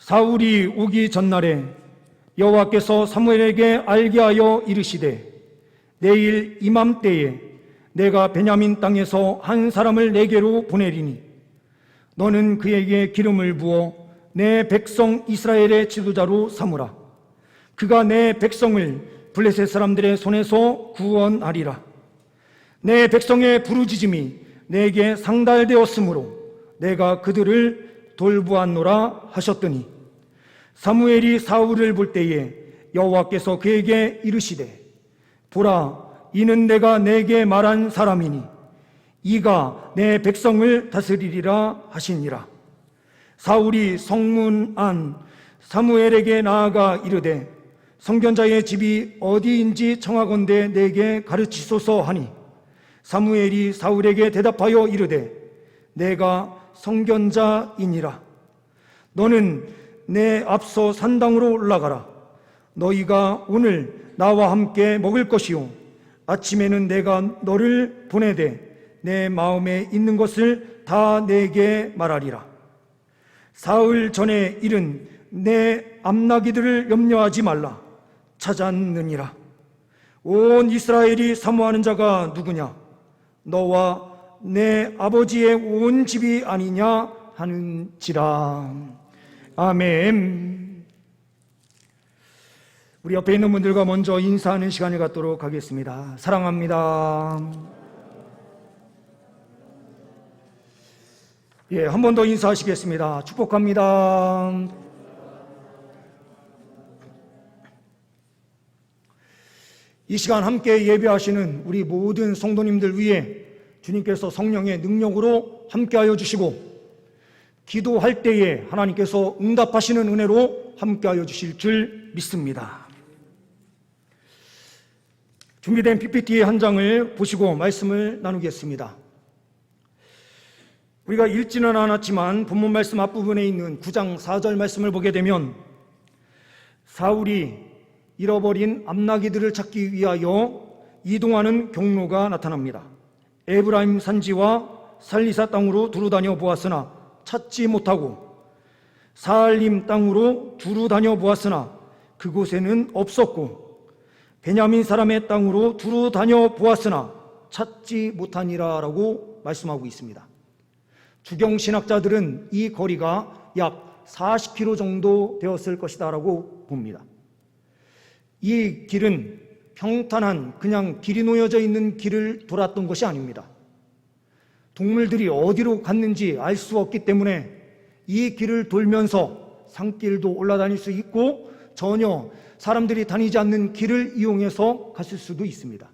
사울이 오기 전날에 여호와께서 사무엘에게 알게 하여 이르시되 내일 이맘때에 내가 베냐민 땅에서 한 사람을 내게로 보내리니 너는 그에게 기름을 부어 내 백성 이스라엘의 지도자로 삼으라. 그가 내 백성을 블레셋 사람들의 손에서 구원하리라. 내 백성의 부르짖음이 내게 상달되었으므로 내가 그들을 돌보았노라 하셨더니 사무엘이 사울을 볼 때에 여호와께서 그에게 이르시되 보라, 이는 내가 내게 말한 사람이니 이가 내 백성을 다스리리라 하시니라. 사울이 성문 안 사무엘에게 나아가 이르되 성견자의 집이 어디인지 청하건대 내게 가르치소서 하니 사무엘이 사울에게 대답하여 이르되 내가 성견자이니라. 너는 내 앞서 산당으로 올라가라. 너희가 오늘 나와 함께 먹을 것이요 아침에는 내가 너를 보내되 내 마음에 있는 것을 다 내게 말하리라. 사흘 전에 일은 내 암나기들을 염려하지 말라. 찾았느니라. 온 이스라엘이 사모하는 자가 누구냐? 너와 내 아버지의 온 집이 아니냐 하는지라. 아멘. 우리 옆에 있는 분들과 먼저 인사하는 시간을 갖도록 하겠습니다. 사랑합니다. 예, 한 번 더 인사하시겠습니다. 축복합니다. 이 시간 함께 예배하시는 우리 모든 성도님들 위해 주님께서 성령의 능력으로 함께하여 주시고 기도할 때에 하나님께서 응답하시는 은혜로 함께하여 주실 줄 믿습니다. 준비된 PPT 한 장을 보시고 말씀을 나누겠습니다. 우리가 읽지는 않았지만 본문 말씀 앞부분에 있는 9장 4절 말씀을 보게 되면 사울이 잃어버린 암나기들을 찾기 위하여 이동하는 경로가 나타납니다. 에브라임 산지와 살리사 땅으로 두루 다녀 보았으나 찾지 못하고 사알림 땅으로 두루 다녀 보았으나 그곳에는 없었고 베냐민 사람의 땅으로 두루 다녀 보았으나 찾지 못하니라 라고 말씀하고 있습니다. 주경신학자들은 이 거리가 약 40km 정도 되었을 것이다 라고 봅니다. 이 길은 평탄한 그냥 길이 놓여져 있는 길을 돌았던 것이 아닙니다. 동물들이 어디로 갔는지 알 수 없기 때문에 이 길을 돌면서 산길도 올라다닐 수 있고 전혀 사람들이 다니지 않는 길을 이용해서 갔을 수도 있습니다.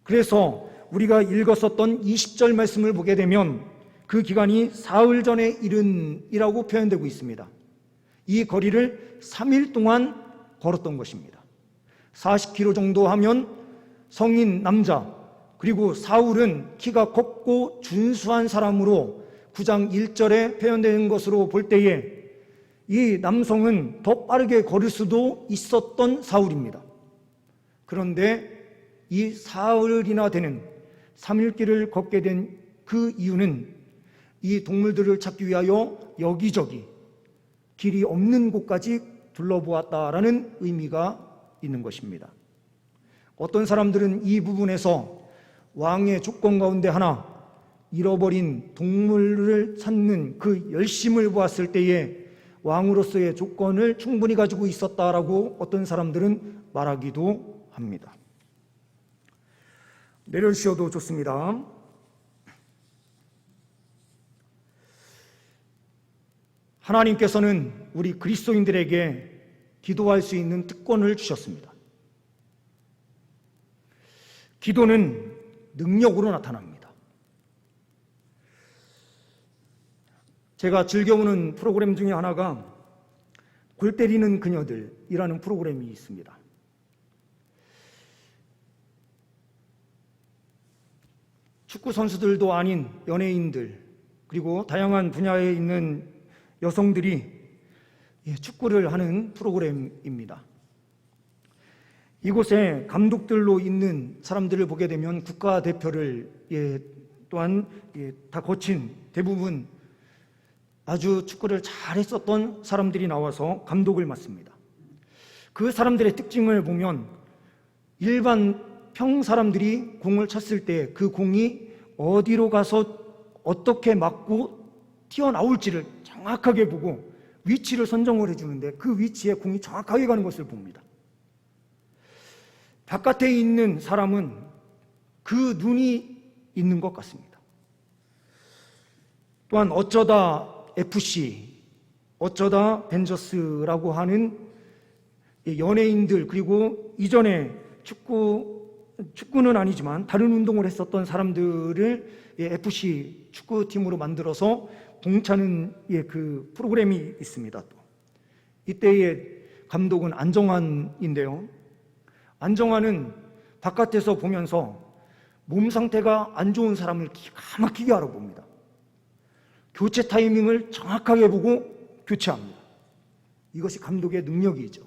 그래서 우리가 읽었었던 20절 말씀을 보게 되면 그 기간이 사흘 전의 일은이라고 표현되고 있습니다. 이 거리를 3일 동안 걸었던 것입니다. 40km 정도 하면 성인 남자, 그리고 사울은 키가 컸고 준수한 사람으로 9장 1절에 표현되는 것으로 볼 때에 이 남성은 더 빠르게 걸을 수도 있었던 사울입니다. 그런데 이 사흘이나 되는 3일길을 걷게 된 그 이유는 이 동물들을 찾기 위하여 여기저기 길이 없는 곳까지 둘러보았다라는 의미가 있는 것입니다. 어떤 사람들은 이 부분에서 왕의 조건 가운데 하나, 잃어버린 동물을 찾는 그 열심을 보았을 때에 왕으로서의 조건을 충분히 가지고 있었다라고 어떤 사람들은 말하기도 합니다. 내려주셔도 좋습니다. 하나님께서는 우리 그리스도인들에게 기도할 수 있는 특권을 주셨습니다. 기도는 능력으로 나타납니다. 제가 즐겨보는 프로그램 중에 하나가 골 때리는 그녀들이라는 프로그램이 있습니다. 축구 선수들도 아닌 연예인들, 그리고 다양한 분야에 있는 여성들이 축구를 하는 프로그램입니다. 이곳에 감독들로 있는 사람들을 보게 되면 국가대표를 또한 다 거친 대부분 아주 축구를 잘했었던 사람들이 나와서 감독을 맡습니다. 그 사람들의 특징을 보면 일반 평 사람들이 공을 쳤을 때 그 공이 어디로 가서 어떻게 맞고 튀어나올지를 정확하게 보고 위치를 선정을 해주는데 그 위치에 공이 정확하게 가는 것을 봅니다. 바깥에 있는 사람은 그 눈이 있는 것 같습니다. 또한 어쩌다 FC, 어쩌다 벤저스라고 하는 연예인들, 그리고 이전에 축구는 아니지만 다른 운동을 했었던 사람들을 FC 축구팀으로 만들어서 봉차는 그 프로그램이 있습니다. 또 이때의 감독은 안정환인데요. 안정환은 바깥에서 보면서 몸 상태가 안 좋은 사람을 기가 막히게 알아봅니다. 교체 타이밍을 정확하게 보고 교체합니다. 이것이 감독의 능력이죠.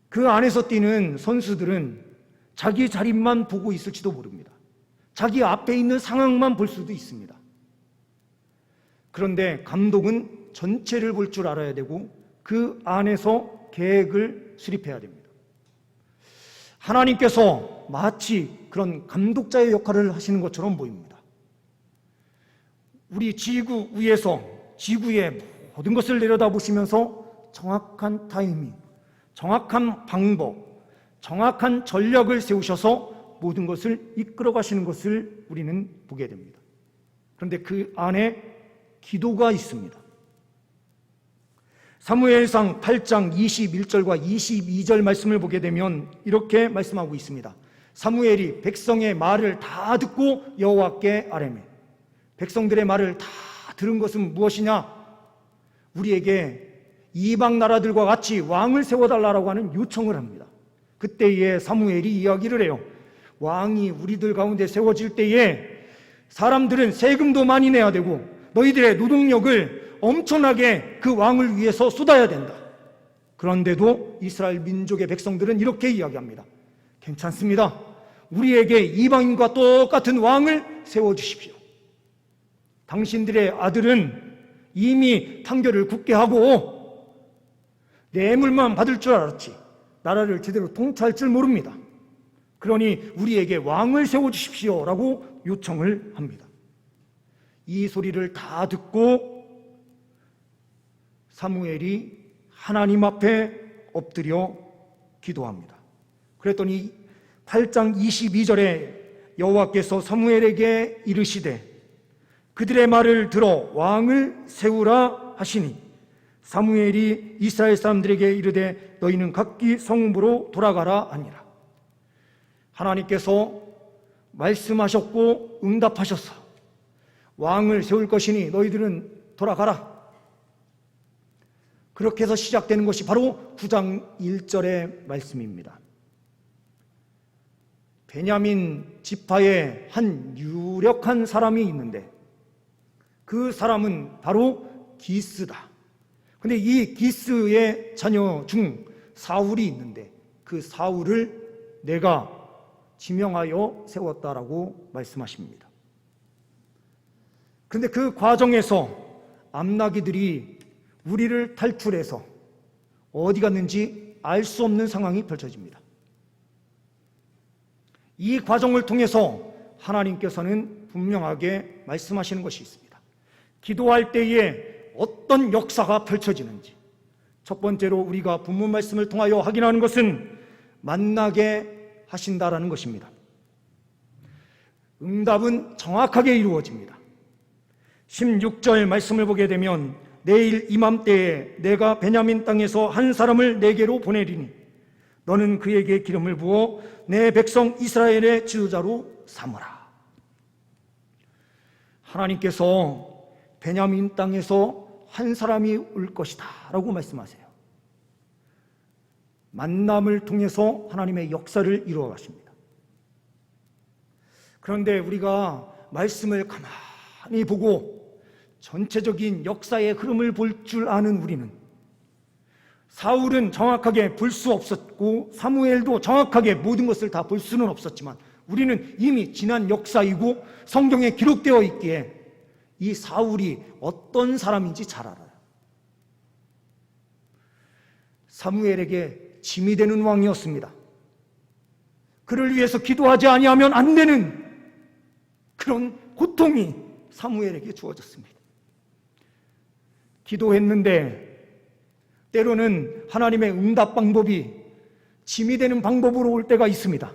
그 안에서 뛰는 선수들은 자기 자리만 보고 있을지도 모릅니다. 자기 앞에 있는 상황만 볼 수도 있습니다. 그런데 감독은 전체를 볼 줄 알아야 되고 그 안에서 계획을 수립해야 됩니다. 하나님께서 마치 그런 감독자의 역할을 하시는 것처럼 보입니다. 우리 지구 위에서 지구의 모든 것을 내려다보시면서 정확한 타이밍, 정확한 방법, 정확한 전략을 세우셔서 모든 것을 이끌어 가시는 것을 우리는 보게 됩니다. 그런데 그 안에 기도가 있습니다. 사무엘상 8장 21절과 22절 말씀을 보게 되면 이렇게 말씀하고 있습니다. 사무엘이 백성의 말을 다 듣고 여호와께 아뢰매. 백성들의 말을 다 들은 것은 무엇이냐? 우리에게 이방 나라들과 같이 왕을 세워달라고 하는 요청을 합니다. 그때에 사무엘이 이야기를 해요. 왕이 우리들 가운데 세워질 때에 사람들은 세금도 많이 내야 되고 너희들의 노동력을 엄청나게 그 왕을 위해서 쏟아야 된다. 그런데도 이스라엘 민족의 백성들은 이렇게 이야기합니다. 괜찮습니다. 우리에게 이방인과 똑같은 왕을 세워주십시오. 당신들의 아들은 이미 판결을 굳게 하고 뇌물만 받을 줄 알았지 나라를 제대로 통치할 줄 모릅니다. 그러니 우리에게 왕을 세워주십시오 라고 요청을 합니다. 이 소리를 다 듣고 사무엘이 하나님 앞에 엎드려 기도합니다. 그랬더니 8장 22절에 여호와께서 사무엘에게 이르시되 그들의 말을 들어 왕을 세우라 하시니 사무엘이 이스라엘 사람들에게 이르되 너희는 각기 성읍으로 돌아가라 하니라. 하나님께서 말씀하셨고 응답하셨어. 왕을 세울 것이니 너희들은 돌아가라. 그렇게 해서 시작되는 것이 바로 9장 1절의 말씀입니다. 베냐민 지파의 한 유력한 사람이 있는데 그 사람은 바로 기스다. 근데 이 기스의 자녀 중 사울이 있는데 그 사울을 내가 지명하여 세웠다라고 말씀하십니다. 그런데 그 과정에서 암나기들이 우리를 탈출해서 어디 갔는지 알 수 없는 상황이 펼쳐집니다. 이 과정을 통해서 하나님께서는 분명하게 말씀하시는 것이 있습니다. 기도할 때에 어떤 역사가 펼쳐지는지 첫 번째로 우리가 본문 말씀을 통하여 확인하는 것은 만나게 하신다라는 것입니다. 응답은 정확하게 이루어집니다. 16절 말씀을 보게 되면 내일 이맘때에 내가 베냐민 땅에서 한 사람을 내게로 보내리니 너는 그에게 기름을 부어 내 백성 이스라엘의 지도자로 삼으라. 하나님께서 베냐민 땅에서 한 사람이 올 것이다 라고 말씀하세요. 만남을 통해서 하나님의 역사를 이루어 가십니다. 그런데 우리가 말씀을 가만히 보고 전체적인 역사의 흐름을 볼 줄 아는 우리는 사울은 정확하게 볼 수 없었고 사무엘도 정확하게 모든 것을 다 볼 수는 없었지만 우리는 이미 지난 역사이고 성경에 기록되어 있기에 이 사울이 어떤 사람인지 잘 알아요. 사무엘에게 짐이 되는 왕이었습니다. 그를 위해서 기도하지 아니하면 안 되는 그런 고통이 사무엘에게 주어졌습니다. 기도했는데 때로는 하나님의 응답 방법이 짐이 되는 방법으로 올 때가 있습니다.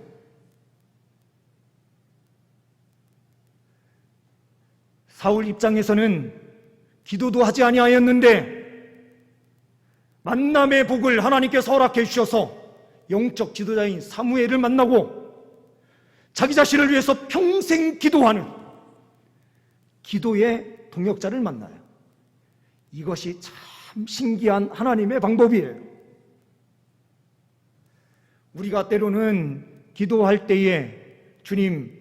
사울 입장에서는 기도도 하지 아니하였는데 만남의 복을 하나님께서 허락해 주셔서 영적 지도자인 사무엘을 만나고 자기 자신을 위해서 평생 기도하는 기도의 동역자를 만나요. 이것이 참 신기한 하나님의 방법이에요. 우리가 때로는 기도할 때에 주님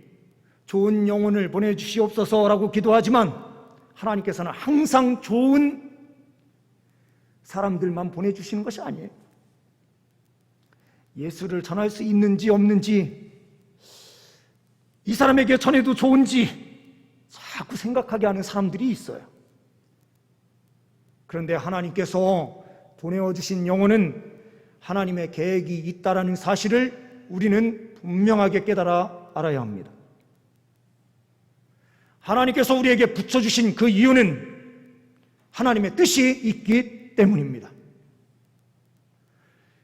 좋은 영혼을 보내주시옵소서라고 기도하지만 하나님께서는 항상 좋은 사람들만 보내주시는 것이 아니에요. 예수를 전할 수 있는지 없는지, 이 사람에게 전해도 좋은지 자꾸 생각하게 하는 사람들이 있어요. 그런데 하나님께서 보내주신 영혼은 하나님의 계획이 있다라는 사실을 우리는 분명하게 깨달아 알아야 합니다. 하나님께서 우리에게 붙여주신 그 이유는 하나님의 뜻이 있기 때문입니다.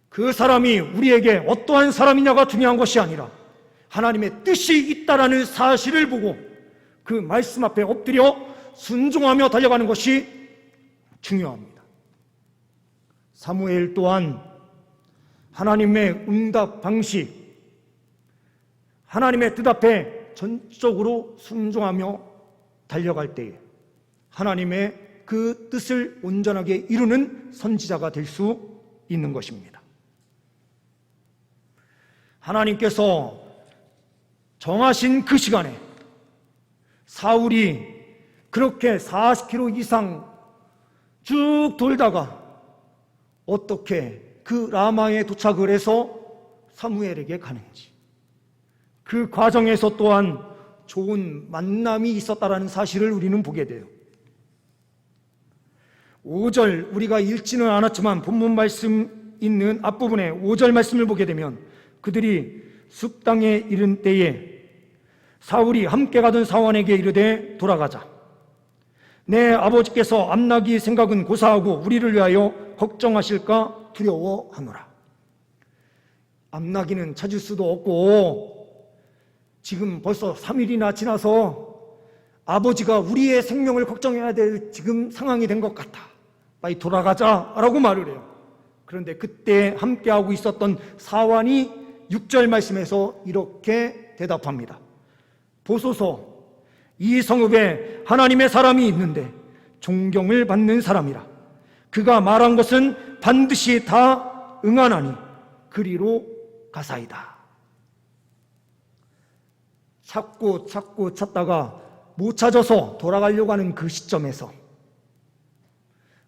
그 사람이 우리에게 어떠한 사람이냐가 중요한 것이 아니라 하나님의 뜻이 있다라는 사실을 보고 그 말씀 앞에 엎드려 순종하며 달려가는 것이 중요합니다. 사무엘 또한 하나님의 응답 방식, 하나님의 뜻 앞에 전적으로 순종하며 달려갈 때에 하나님의 그 뜻을 온전하게 이루는 선지자가 될 수 있는 것입니다. 하나님께서 정하신 그 시간에 사울이 그렇게 40km 이상 쭉 돌다가 어떻게 그 라마에 도착을 해서 사무엘에게 가는지, 그 과정에서 또한 좋은 만남이 있었다라는 사실을 우리는 보게 돼요. 5절 우리가 읽지는 않았지만 본문 말씀 있는 앞부분에 5절 말씀을 보게 되면 그들이 숲 땅에 이른 때에 사울이 함께 가던 사원에게 이르되 돌아가자. 내 아버지께서 암나기 생각은 고사하고 우리를 위하여 걱정하실까 두려워하노라. 암나기는 찾을 수도 없고 지금 벌써 3일이나 지나서 아버지가 우리의 생명을 걱정해야 될 지금 상황이 된 것 같아. 빨리 돌아가자라고 말을 해요. 그런데 그때 함께하고 있었던 사환이 6절 말씀에서 이렇게 대답합니다. 보소서, 이 성읍에 하나님의 사람이 있는데 존경을 받는 사람이라. 그가 말한 것은 반드시 다 응하나니 그리로 가사이다. 찾고 찾다가 못 찾아서 돌아가려고 하는 그 시점에서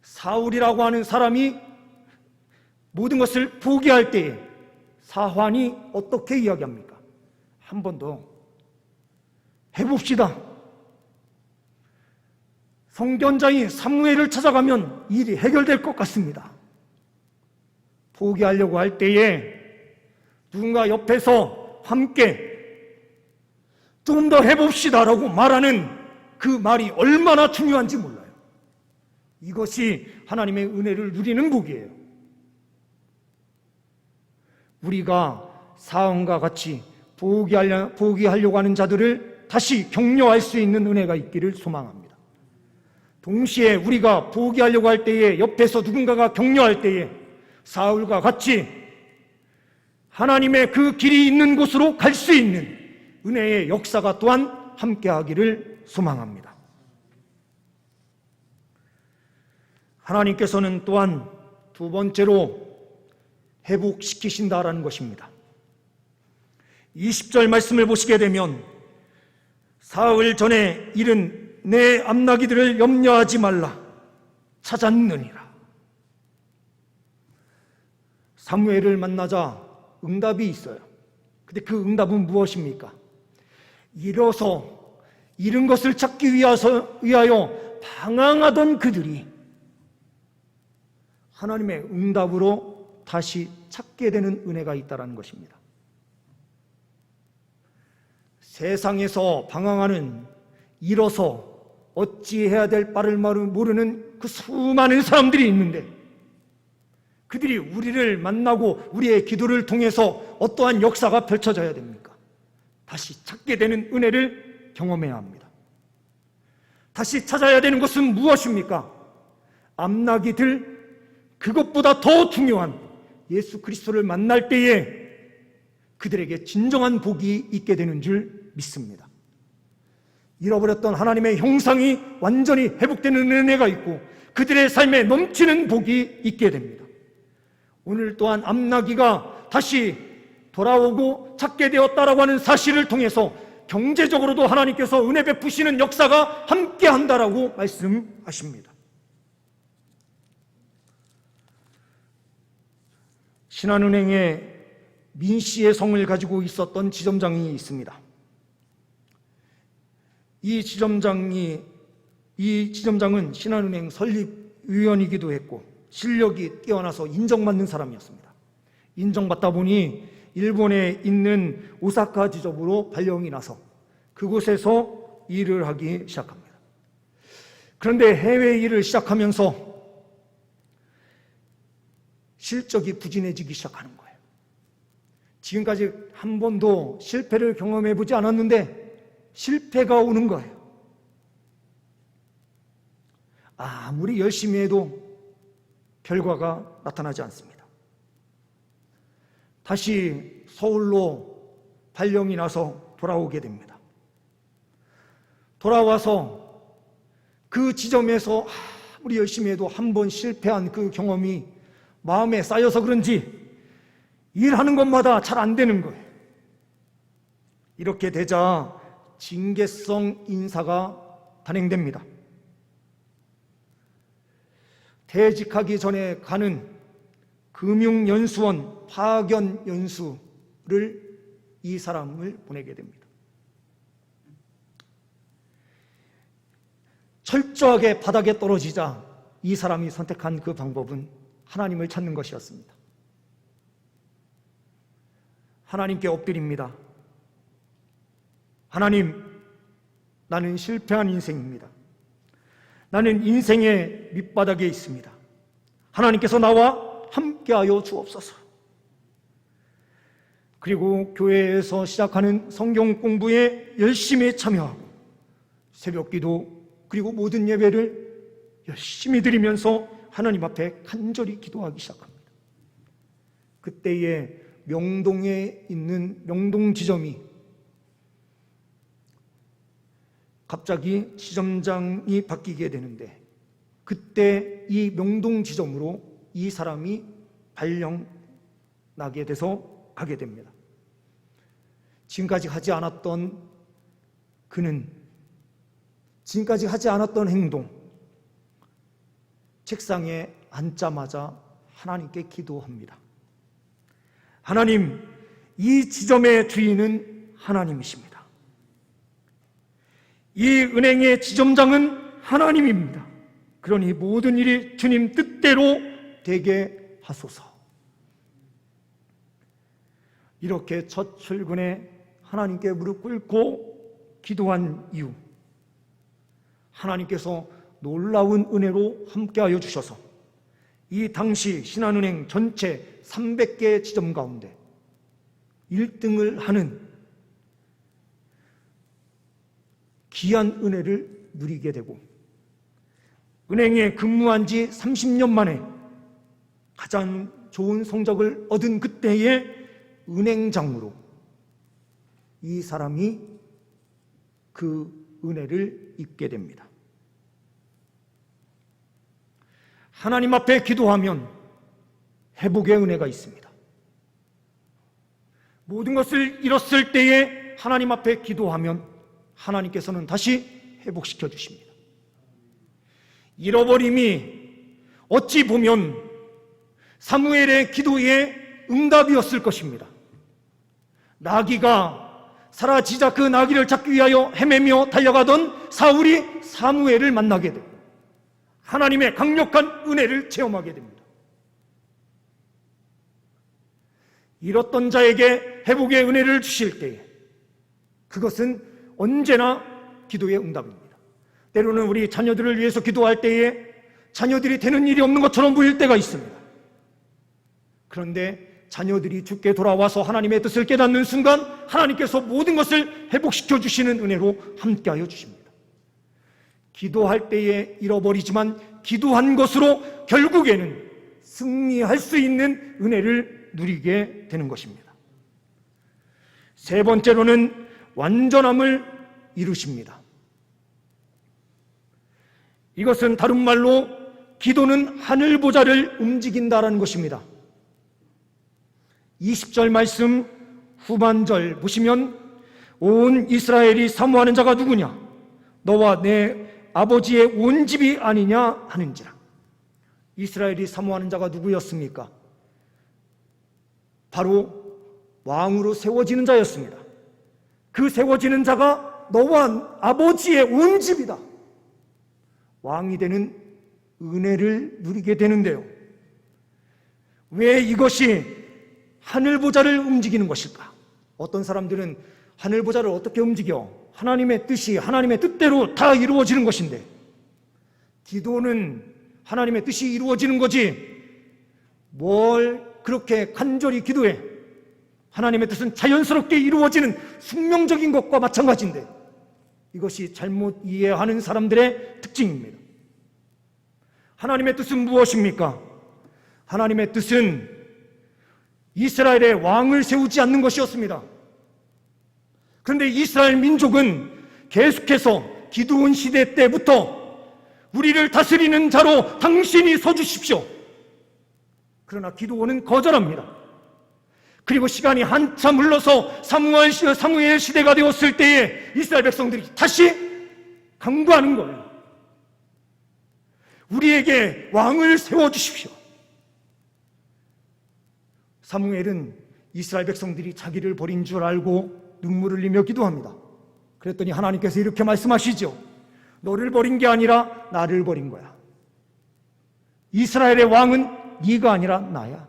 사울이라고 하는 사람이 모든 것을 포기할 때에 사환이 어떻게 이야기합니까? 한 번 더 해봅시다. 선견자인 사무엘을 찾아가면 일이 해결될 것 같습니다. 포기하려고 할 때에 누군가 옆에서 함께 좀 더 해봅시다라고 말하는 그 말이 얼마나 중요한지 몰라요. 이것이 하나님의 은혜를 누리는 복이에요. 우리가 사원과 같이 포기하려고 하는 자들을 다시 격려할 수 있는 은혜가 있기를 소망합니다. 동시에 우리가 포기하려고 할 때에 옆에서 누군가가 격려할 때에 사울과 같이 하나님의 그 길이 있는 곳으로 갈 수 있는 은혜의 역사가 또한 함께하기를 소망합니다. 하나님께서는 또한 두 번째로 회복시키신다라는 것입니다. 20절 말씀을 보시게 되면 사흘 전에 이른 내 암나기들을 염려하지 말라 찾았느니라. 사무엘을 만나자 응답이 있어요. 근데 그 응답은 무엇입니까? 일어서 잃은 것을 찾기 위하여 방황하던 그들이 하나님의 응답으로 다시 찾게 되는 은혜가 있다는 것입니다. 세상에서 방황하는, 잃어서 어찌해야 될 바를 모르는 그 수많은 사람들이 있는데, 그들이 우리를 만나고 우리의 기도를 통해서 어떠한 역사가 펼쳐져야 됩니까? 다시 찾게 되는 은혜를 경험해야 합니다. 다시 찾아야 되는 것은 무엇입니까? 앞나기 들 그것보다 더 중요한 예수 그리스도를 만날 때에 그들에게 진정한 복이 있게 되는 줄 믿습니다. 잃어버렸던 하나님의 형상이 완전히 회복되는 은혜가 있고 그들의 삶에 넘치는 복이 있게 됩니다. 오늘 또한 앞나기가 다시 돌아오고 찾게 되었다라고 하는 사실을 통해서 경제적으로도 하나님께서 은혜 베푸시는 역사가 함께 한다라고 말씀하십니다. 신한은행에 민씨의 성을 가지고 있었던 지점장이 있습니다. 이 지점장은 신한은행 설립위원이기도 했고 실력이 뛰어나서 인정받는 사람이었습니다. 인정받다 보니 일본에 있는 오사카 지점으로 발령이 나서 그곳에서 일을 하기 시작합니다. 그런데 해외 일을 시작하면서 실적이 부진해지기 시작하는 거예요. 지금까지 한 번도 실패를 경험해 보지 않았는데 실패가 오는 거예요. 아무리 열심히 해도 결과가 나타나지 않습니다. 다시 서울로 발령이 나서 돌아오게 됩니다. 돌아와서 그 지점에서 아무리 열심히 해도 한 번 실패한 그 경험이 마음에 쌓여서 그런지 일하는 것마다 잘 안 되는 거예요. 이렇게 되자 징계성 인사가 단행됩니다. 퇴직하기 전에 가는 금융연수원 파견연수를 이 사람을 보내게 됩니다. 철저하게 바닥에 떨어지자 이 사람이 선택한 그 방법은 하나님을 찾는 것이었습니다. 하나님께 엎드립니다. 하나님, 나는 실패한 인생입니다. 나는 인생의 밑바닥에 있습니다. 하나님께서 나와 함께하여 주옵소서. 그리고 교회에서 시작하는 성경 공부에 열심히 참여하고 새벽기도 그리고 모든 예배를 열심히 드리면서 하나님 앞에 간절히 기도하기 시작합니다. 그때에 명동에 있는 명동지점이 갑자기 지점장이 바뀌게 되는데 그때 이 명동지점으로 이 사람이 발령 나게 돼서 가게 됩니다. 지금까지 하지 않았던 행동, 책상에 앉자마자 하나님께 기도합니다. 하나님, 이 지점의 주인은 하나님이십니다. 이 은행의 지점장은 하나님입니다. 그러니 모든 일이 주님 뜻대로 되게 하소서. 이렇게 첫 출근에 하나님께 무릎 꿇고 기도한 이후 하나님께서 놀라운 은혜로 함께하여 주셔서 이 당시 신한은행 전체 300개 지점 가운데 1등을 하는 귀한 은혜를 누리게 되고 은행에 근무한 지 30년 만에 가장 좋은 성적을 얻은 그때의 은행장으로 이 사람이 그 은혜를 입게 됩니다. 하나님 앞에 기도하면 회복의 은혜가 있습니다. 모든 것을 잃었을 때에 하나님 앞에 기도하면 하나님께서는 다시 회복시켜 주십니다. 잃어버림이 어찌 보면 사무엘의 기도의 응답이었을 것입니다. 나귀가 사라지자 그 나귀를 잡기 위하여 헤매며 달려가던 사울이 사무엘을 만나게 되고 하나님의 강력한 은혜를 체험하게 됩니다. 잃었던 자에게 회복의 은혜를 주실 때에 그것은 언제나 기도의 응답입니다. 때로는 우리 자녀들을 위해서 기도할 때에 자녀들이 되는 일이 없는 것처럼 보일 때가 있습니다. 그런데 자녀들이 주께 돌아와서 하나님의 뜻을 깨닫는 순간 하나님께서 모든 것을 회복시켜 주시는 은혜로 함께하여 주십니다. 기도할 때에 잃어버리지만 기도한 것으로 결국에는 승리할 수 있는 은혜를 누리게 되는 것입니다. 세 번째로는 완전함을 이루십니다. 이것은 다른 말로 기도는 하늘 보좌를 움직인다라는 것입니다. 20절 말씀 후반절 보시면 온 이스라엘이 사모하는 자가 누구냐? 너와 내 아버지의 온 집이 아니냐 하는지라. 이스라엘이 사모하는 자가 누구였습니까? 바로 왕으로 세워지는 자였습니다. 그 세워지는 자가 너와 아버지의 온 집이다. 왕이 되는 은혜를 누리게 되는데요. 왜 이것이 하늘 보좌를 움직이는 것일까? 어떤 사람들은 하늘 보좌를 어떻게 움직여? 하나님의 뜻이 하나님의 뜻대로 다 이루어지는 것인데, 기도는 하나님의 뜻이 이루어지는 거지 뭘 그렇게 간절히 기도해? 하나님의 뜻은 자연스럽게 이루어지는 숙명적인 것과 마찬가지인데, 이것이 잘못 이해하는 사람들의 특징입니다. 하나님의 뜻은 무엇입니까? 하나님의 뜻은 이스라엘의 왕을 세우지 않는 것이었습니다. 그런데 이스라엘 민족은 계속해서 기드온 시대 때부터 우리를 다스리는 자로 당신이 서주십시오. 그러나 기드온은 거절합니다. 그리고 시간이 한참 흘러서 사무엘 시대가 되었을 때에 이스라엘 백성들이 다시 강구하는 거예요. 우리에게 왕을 세워주십시오. 사무엘은 이스라엘 백성들이 자기를 버린 줄 알고 눈물을 흘리며 기도합니다. 그랬더니 하나님께서 이렇게 말씀하시죠. 너를 버린 게 아니라 나를 버린 거야. 이스라엘의 왕은 네가 아니라 나야.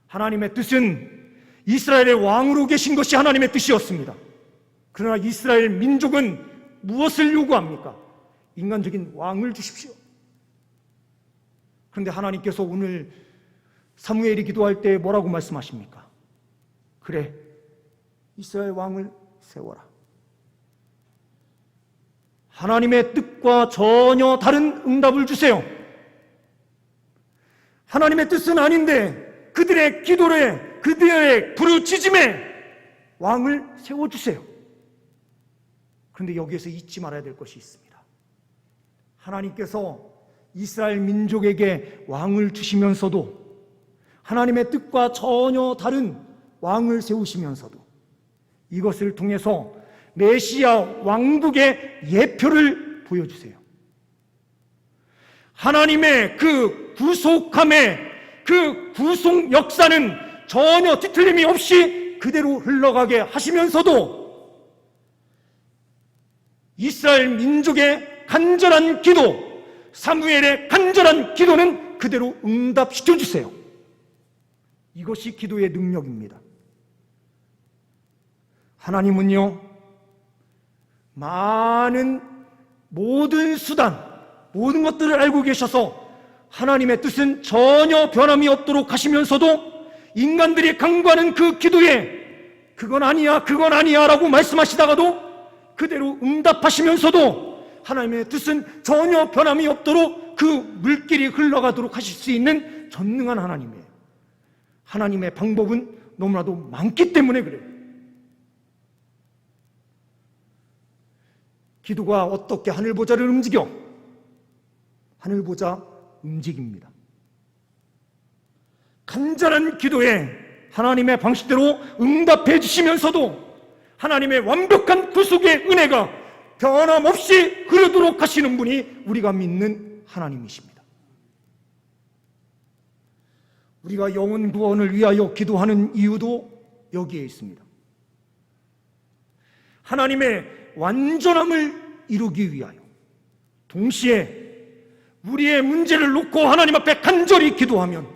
하나님의 뜻은 이스라엘의 왕으로 계신 것이 하나님의 뜻이었습니다. 그러나 이스라엘 민족은 무엇을 요구합니까? 인간적인 왕을 주십시오. 그런데 하나님께서 오늘 사무엘이 기도할 때 뭐라고 말씀하십니까? 그래, 이스라엘 왕을 세워라. 하나님의 뜻과 전혀 다른 응답을 주세요. 하나님의 뜻은 아닌데 그들의 기도에, 그들의 부르짖음에 왕을 세워주세요. 그런데 여기에서 잊지 말아야 될 것이 있습니다. 하나님께서 이스라엘 민족에게 왕을 주시면서도 하나님의 뜻과 전혀 다른 왕을 세우시면서도 이것을 통해서 메시아 왕국의 예표를 보여주세요. 하나님의 그 구속함의 그 구속 역사는 전혀 뒤틀림이 없이 그대로 흘러가게 하시면서도 이스라엘 민족의 간절한 기도, 사무엘의 간절한 기도는 그대로 응답시켜 주세요. 이것이 기도의 능력입니다. 하나님은요, 모든 수단, 모든 것들을 알고 계셔서 하나님의 뜻은 전혀 변함이 없도록 하시면서도 인간들이 강구하는 그 기도에 그건 아니야, 그건 아니야 라고 말씀하시다가도 그대로 응답하시면서도 하나님의 뜻은 전혀 변함이 없도록 그 물길이 흘러가도록 하실 수 있는 전능한 하나님이에요. 하나님의 방법은 너무나도 많기 때문에 그래요. 기도가 어떻게 하늘 보좌를 움직여? 하늘 보좌 움직입니다. 간절한 기도에 하나님의 방식대로 응답해 주시면서도 하나님의 완벽한 구속의 은혜가 변함없이 흐르도록 하시는 분이 우리가 믿는 하나님이십니다. 우리가 영혼 구원을 위하여 기도하는 이유도 여기에 있습니다. 하나님의 완전함을 이루기 위하여 동시에 우리의 문제를 놓고 하나님 앞에 간절히 기도하면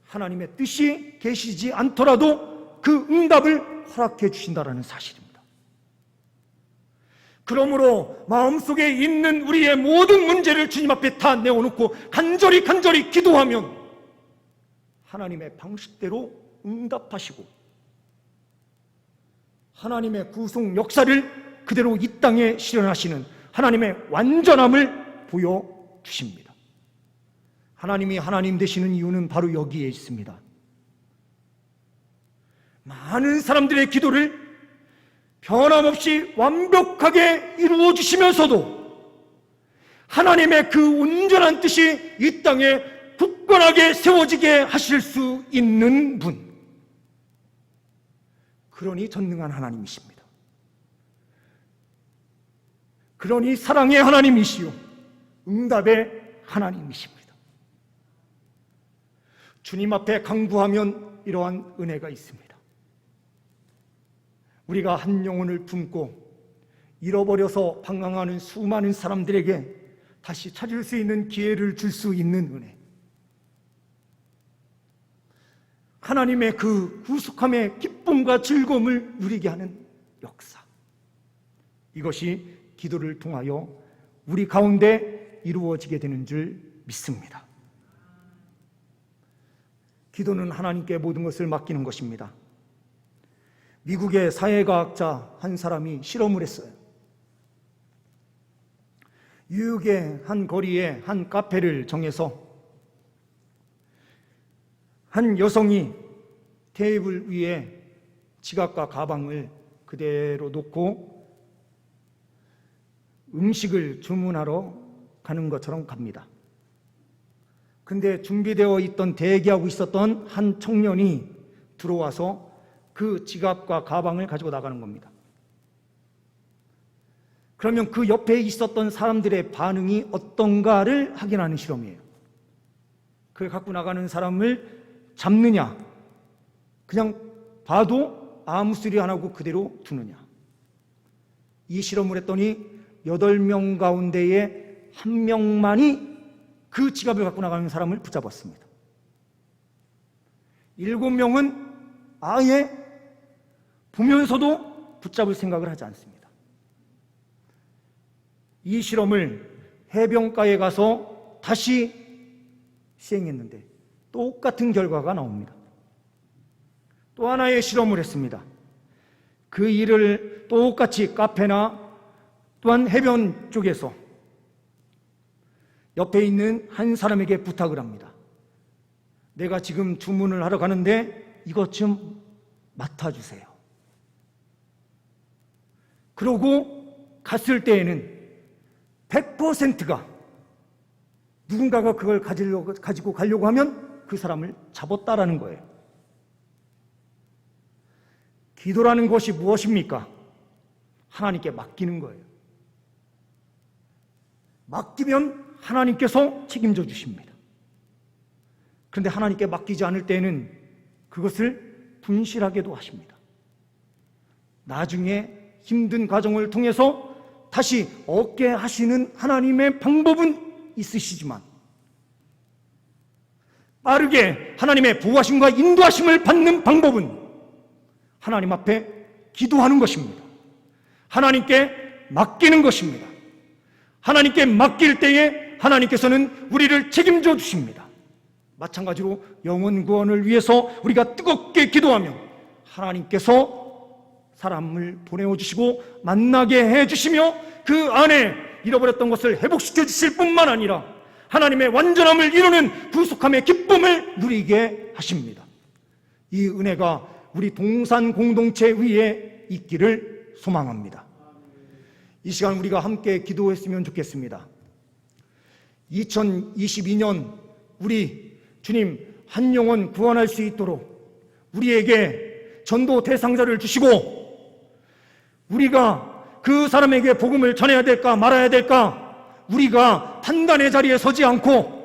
하나님의 뜻이 계시지 않더라도 그 응답을 허락해 주신다는 사실입니다. 그러므로 마음속에 있는 우리의 모든 문제를 주님 앞에 다 내어놓고 간절히 기도하면 하나님의 방식대로 응답하시고 하나님의 구속 역사를 그대로 이 땅에 실현하시는 하나님의 완전함을 보여주십니다. 하나님이 하나님 되시는 이유는 바로 여기에 있습니다. 많은 사람들의 기도를 변함없이 완벽하게 이루어 주시면서도 하나님의 그 온전한 뜻이 이 땅에 굳건하게 세워지게 하실 수 있는 분, 그러니 전능한 하나님이십니다. 그러니 사랑의 하나님이시요 응답의 하나님이십니다. 주님 앞에 간구하면 이러한 은혜가 있습니다. 우리가 한 영혼을 품고 잃어버려서 방황하는 수많은 사람들에게 다시 찾을 수 있는 기회를 줄 수 있는 은혜, 하나님의 그 구속함의 기쁨과 즐거움을 누리게 하는 역사, 이것이 기도를 통하여 우리 가운데 이루어지게 되는 줄 믿습니다. 기도는 하나님께 모든 것을 맡기는 것입니다. 미국의 사회과학자 한 사람이 실험을 했어요. 뉴욕의 한 거리에 한 카페를 정해서 한 여성이 테이블 위에 지갑과 가방을 그대로 놓고 음식을 주문하러 가는 것처럼 갑니다. 근데 준비되어 있던 대기하고 있었던 한 청년이 들어와서 그 지갑과 가방을 가지고 나가는 겁니다. 그러면 그 옆에 있었던 사람들의 반응이 어떤가를 확인하는 실험이에요. 그걸 갖고 나가는 사람을 잡느냐, 그냥 봐도 아무 소리 안 하고 그대로 두느냐. 이 실험을 했더니 8명 가운데에 1명만이 그 지갑을 갖고 나가는 사람을 붙잡았습니다. 7명은 아예 보면서도 붙잡을 생각을 하지 않습니다. 이 실험을 해변가에 가서 다시 시행했는데 똑같은 결과가 나옵니다. 또 하나의 실험을 했습니다. 그 일을 똑같이 카페나 또한 해변 쪽에서 옆에 있는 한 사람에게 부탁을 합니다. 내가 지금 주문을 하러 가는데 이것 좀 맡아주세요. 그러고 갔을 때에는 100%가 누군가가 그걸 가지고 가려고 하면 그 사람을 잡았다라는 거예요. 기도라는 것이 무엇입니까? 하나님께 맡기는 거예요. 맡기면 하나님께서 책임져 주십니다. 그런데 하나님께 맡기지 않을 때에는 그것을 분실하게도 하십니다. 나중에 힘든 과정을 통해서 다시 얻게 하시는 하나님의 방법은 있으시지만 빠르게 하나님의 보호하심과 인도하심을 받는 방법은 하나님 앞에 기도하는 것입니다. 하나님께 맡기는 것입니다. 하나님께 맡길 때에 하나님께서는 우리를 책임져 주십니다. 마찬가지로 영혼 구원을 위해서 우리가 뜨겁게 기도하면 하나님께서 사람을 보내주시고 만나게 해주시며 그 안에 잃어버렸던 것을 회복시켜 주실 뿐만 아니라 하나님의 완전함을 이루는 구속함의 기쁨을 누리게 하십니다. 이 은혜가 우리 동산 공동체 위에 있기를 소망합니다. 이 시간 우리가 함께 기도했으면 좋겠습니다. 2022년 우리 주님 한 영혼 구원할 수 있도록 우리에게 전도 대상자를 주시고 우리가 그 사람에게 복음을 전해야 될까 말아야 될까 우리가 판단의 자리에 서지 않고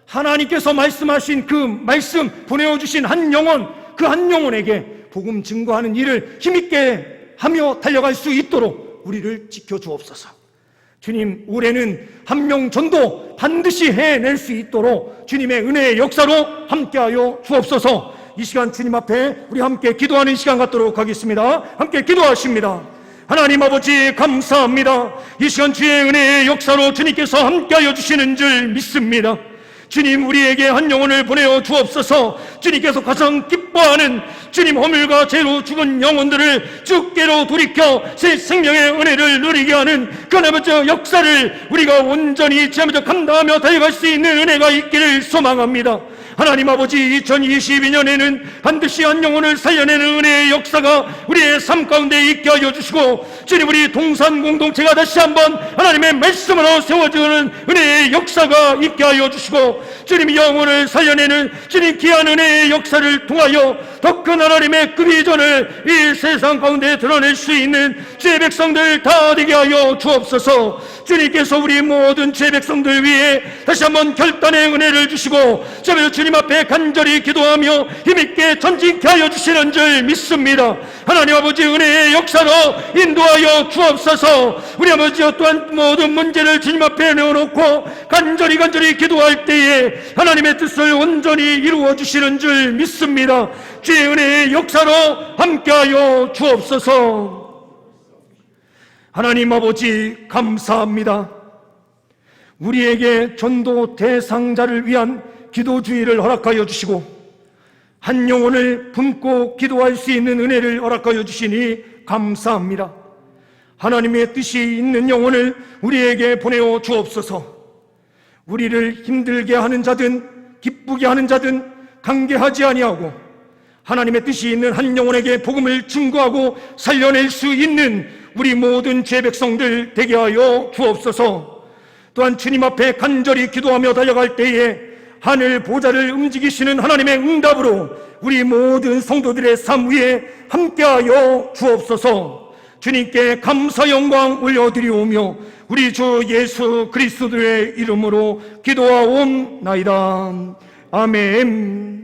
하나님께서 말씀하신 그 말씀 보내어주신 한 영혼, 그 한 영혼에게 복음 증거하는 일을 힘있게 하며 달려갈 수 있도록 우리를 지켜주옵소서. 주님, 올해는 한 명 전도 반드시 해낼 수 있도록 주님의 은혜의 역사로 함께하여 주옵소서. 이 시간 주님 앞에 우리 함께 기도하는 시간 갖도록 하겠습니다. 함께 기도하십니다. 하나님 아버지 감사합니다. 이 시간 주의 은혜의 역사로 주님께서 함께하여 주시는 줄 믿습니다. 주님, 우리에게 한 영혼을 보내어 주옵소서. 주님께서 가장 기뻐하는 주님 허물과 죄로 죽은 영혼들을 주께로 돌이켜 새 생명의 은혜를 누리게 하는 그 하나님의 역사를 우리가 온전히 지하면서 감당하며 달려갈 수 있는 은혜가 있기를 소망합니다. 하나님 아버지, 2022년에는 반드시 한 영혼을 살려내는 은혜의 역사가 우리의 삶 가운데 있게 하여 주시고, 주님, 우리 동산 공동체가 다시 한번 하나님의 말씀으로 세워지는 은혜의 역사가 있게 하여 주시고, 주님, 영혼을 살려내는 주님 귀한 은혜의 역사를 통하여 더 큰 하나님의 그 비전을 이 세상 가운데 드러낼 수 있는 주의 백성들 다 되게 하여 주옵소서. 주님께서 우리 모든 주의 백성들 위해 다시 한번 결단의 은혜를 주시고, 주님 앞에 간절히 기도하며 힘있게 전진케 하여 주시는 줄 믿습니다. 하나님 아버지, 은혜의 역사로 인도하여 주옵소서. 우리 아버지여, 또한 모든 문제를 주님 앞에 내어놓고 간절히 기도할 때에 하나님의 뜻을 온전히 이루어 주시는 줄 믿습니다. 주의 은혜의 역사로 함께하여 주옵소서. 하나님 아버지 감사합니다. 우리에게 전도 대상자를 위한 기도주의를 허락하여 주시고 한 영혼을 품고 기도할 수 있는 은혜를 허락하여 주시니 감사합니다. 하나님의 뜻이 있는 영혼을 우리에게 보내어 주옵소서. 우리를 힘들게 하는 자든 기쁘게 하는 자든 관계하지 아니하고 하나님의 뜻이 있는 한 영혼에게 복음을 증거하고 살려낼 수 있는 우리 모든 죄 백성들 되게 하여 주옵소서. 또한 주님 앞에 간절히 기도하며 달려갈 때에 하늘 보좌를 움직이시는 하나님의 응답으로 우리 모든 성도들의 삶 위에 함께하여 주옵소서. 주님께 감사 영광 올려드리오며 우리 주 예수 그리스도의 이름으로 기도하옵나이다. 아멘.